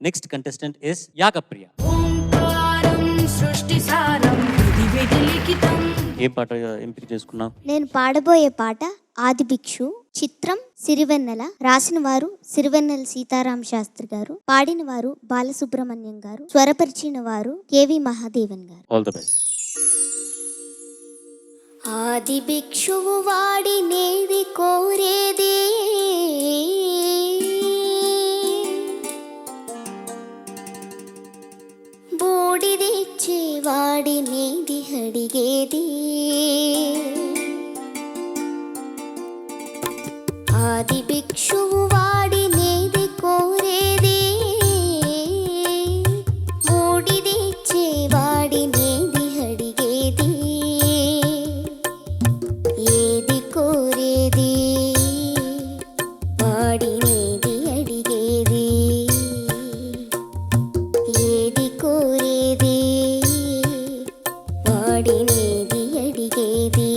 Next contestant is Yagapriya. ఏ పాట ఎంపిక చేసుకున్నావు? నేను పాడబోయే పాట ఆది భిక్షు, చిత్రం సిరివెన్నెల, రాసిన వారు సిరివెన్నెల సీతారామ శాస్త్రి గారు, పాడిన వారు బాలసుబ్రహ్మణ్యం గారు, స్వరపరిచిన వారు కేవి మహాదేవన్ గారు. All the best. ఆది భిక్షువు వాడినేది కోరేది, బూడిదిచ్చే వాడినేది అడిగేది. ఆది భిక్షువు వాడినేది కోరేది, బూడిదిచ్చే వాడినేది అడిగేది. ఏది కోరేది వాడినేది అడిగేది, ఏది కోరేది వాడినేది అడిగేది.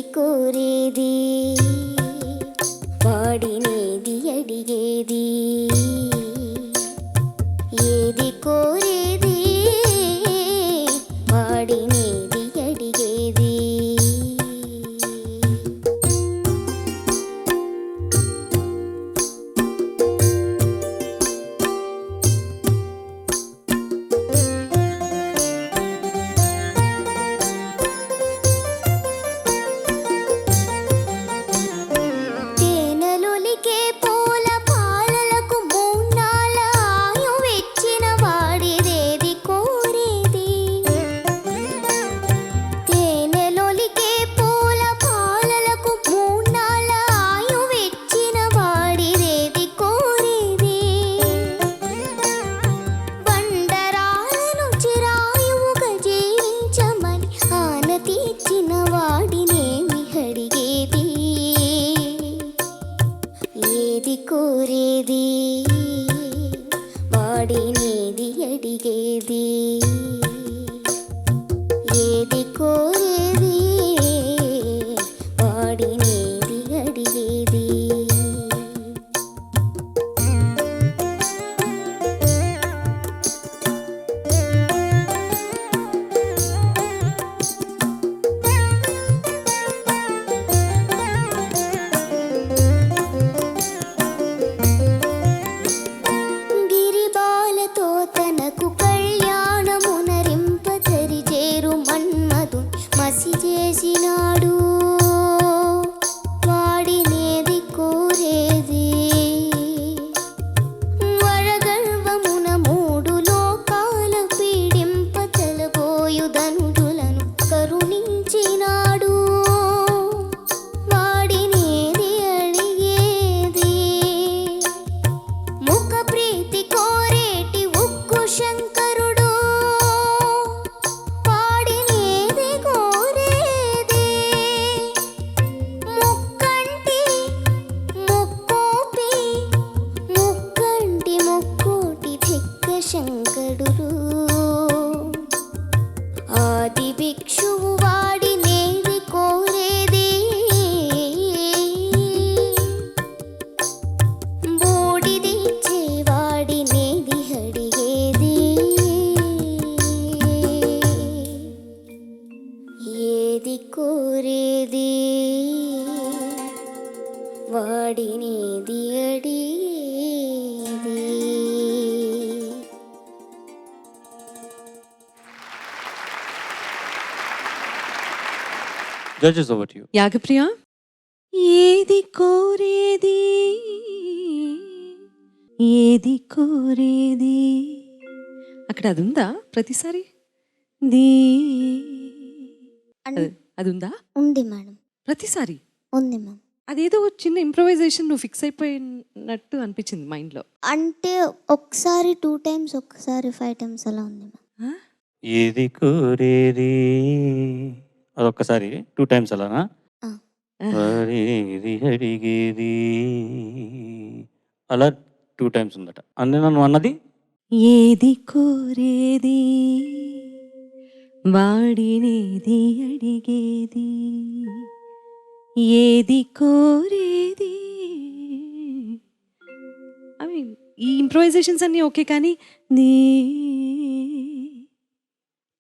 కోరేది వాడినేది అడిగేది, ఏది కోరేది వాడినేది అడిగేది. ఏది కోరేది వాడినేది అడిగేది, ఏది కోరేది వాడినేది అడిగేది. చేసినాడు వాడినేది కోరేది, వరగర్వమున మూడు లోకాల పీడింప తలబోయు ధనుజులను కరుణించినాడు వాడినేది అడిగేది. ముఖ ప్రీతి కోరేటి ఉక్కు శంకరుడు శంకరుడు. ఆది భిక్షువు వాడినేది కోరేది, బూడిదిచ్చే వాడినేది అడిగేది, ఏది కోరేది వాడినేది అడిగేది. Judges, over to you. Yagapriya, ఏది కోరేది ఏది కోరేది అక్కడ అది ఉందా ప్రతిసారి దీ అది ఉందా ఉంది మేడం, ప్రతిసారి ఉంది మ్యామ్. అదేదో చిన్న ఇంప్రొవైజేషన్ నువ్వు ఫిక్స్ అయిపోయినట్టు అనిపించింది మైండ్లో. అంటే ఒకసారి 2 times, ఒకసారి 5 times అలా ఉంది మ్యామ్. ఏది కోరేది అదొక్కసారి 2 times అలానా? ఆ. మరేది అడిగేది అలా 2 times ఉందట. అన్నీ నన్ను అన్నది ఏది కోరేది వాడినేది అడిగేది ఏది కోరేది. ఐ మీన్ ఈ ఇంప్రొవైజేషన్స్ అన్నీ ఓకే, కానీ నీ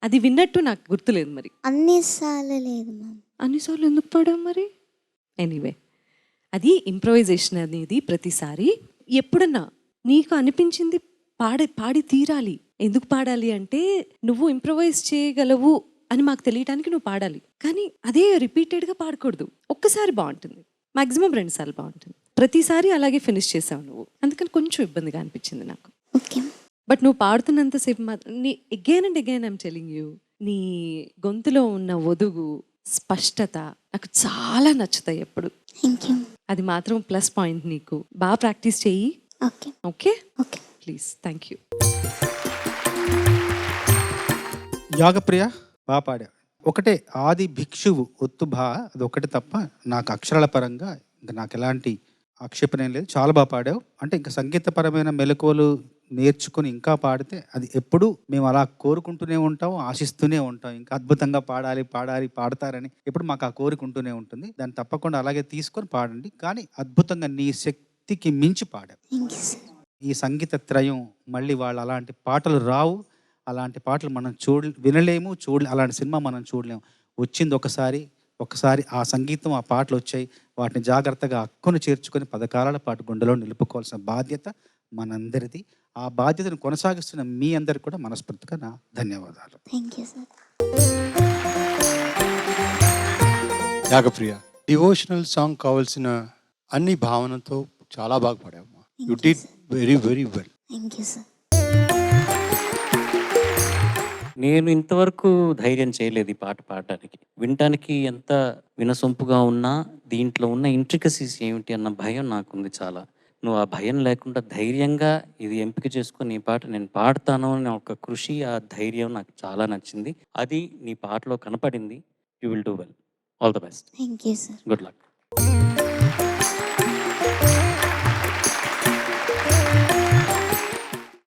అది విన్నట్టు నాకు గుర్తులేదు. మరి అన్నిసార్లు లేదు మ్యామ్. అన్నిసార్లు ఎందుకు పాడాం మరి? ఎనీవే, అది ఇంప్రొవైజేషన్ అనేది ప్రతిసారి ఎప్పుడన్నా నీకు అనిపించింది పాడి తీరాలి. ఎందుకు పాడాలి అంటే నువ్వు ఇంప్రొవైజ్ చేయగలవు అని మాకు తెలియడానికి నువ్వు పాడాలి. కానీ అదే రిపీటెడ్గా పాడకూడదు. ఒక్కసారి బాగుంటుంది, మాక్సిమం 2 సార్లు బాగుంటుంది. ప్రతిసారి అలాగే ఫినిష్ చేసావు నువ్వు, అందుకని కొంచెం ఇబ్బందిగా అనిపించింది నాకు. ఓకే. బట్ నువ్వు పాడుతున్నంతసేపు మాత్రం నీ again and again I'm telling you, నీ గొంతులో ఉన్న ఒదుగు, స్పష్టత నాకు చాలా నచ్చుతాయి ఎప్పుడు. Thank you. అది మాత్రం ప్లస్ పాయింట్. నీకు బాగా ప్రాక్టీస్ చెయ్యి. Okay. Okay okay. Please. Thank you. Yagapriya బాగా పాడా. ఒకటే ఆది భిక్షువు ఒత్తు భా అది ఒకటి తప్ప నాకు అక్షరాల పరంగా ఇంకా నాకు ఎలాంటి ఆక్షేపణ ఏం లేదు. చాలా బాగా పాడావు. అంటే ఇంకా సంగీతపరమైన మెలకువలు నేర్చుకుని ఇంకా పాడితే అది ఎప్పుడు మేము అలా కోరుకుంటూనే ఉంటాం, ఆశిస్తూనే ఉంటాం. ఇంకా అద్భుతంగా పాడాలి పాడతారని ఎప్పుడు మాకు ఆ కోరుకుంటూనే ఉంటుంది. దాన్ని తప్పకుండా అలాగే తీసుకొని పాడండి. కానీ అద్భుతంగా నీ శక్తికి మించి పాడావు. Thank you sir. ఈ సంగీత త్రయం మళ్ళీ వాళ్ళు అలాంటి పాటలు రావు. అలాంటి పాటలు మనం వినలేము, అలాంటి సినిమా మనం చూడలేము. వచ్చింది ఒకసారి ఆ సంగీతం, ఆ పాటలు వచ్చాయి. వాటిని జాగ్రత్తగా అక్కును చేర్చుకొని పదకాలాల పాటు గుండెలో నిలుపుకోవాల్సిన బాధ్యత మనందరిది. ఆ బాధ్యతను కొనసాగిస్తున్న మీ అందరికి కూడా మనస్ఫూర్తిగా నా ధన్యవాదాలు. Thank you sir. Yagapriya, devotional song కావాల్సిన అన్ని భావనతో చాలా బాగా పాడావు. You did very very well. Thank you sir. నేను ఇంతవరకు ధైర్యం చేయలేదు ఈ పాట పాడడానికి. వినటానికి ఎంత వినసొంపుగా ఉన్నా దీంట్లో ఉన్న ఇంట్రికసీస్ ఏమిటి అన్న భయం నాకుంది చాలా. నువ్వు ఆ భయం లేకుండా ధైర్యంగా ఇది ఎంపిక చేసుకొని ఈ పాట నేను పాడతాను అనే ఒక కృషి, ఆ ధైర్యం నాకు చాలా నచ్చింది. అది నీ పాటలో కనపడింది. You will do well. All the best. Thank you sir. Good luck.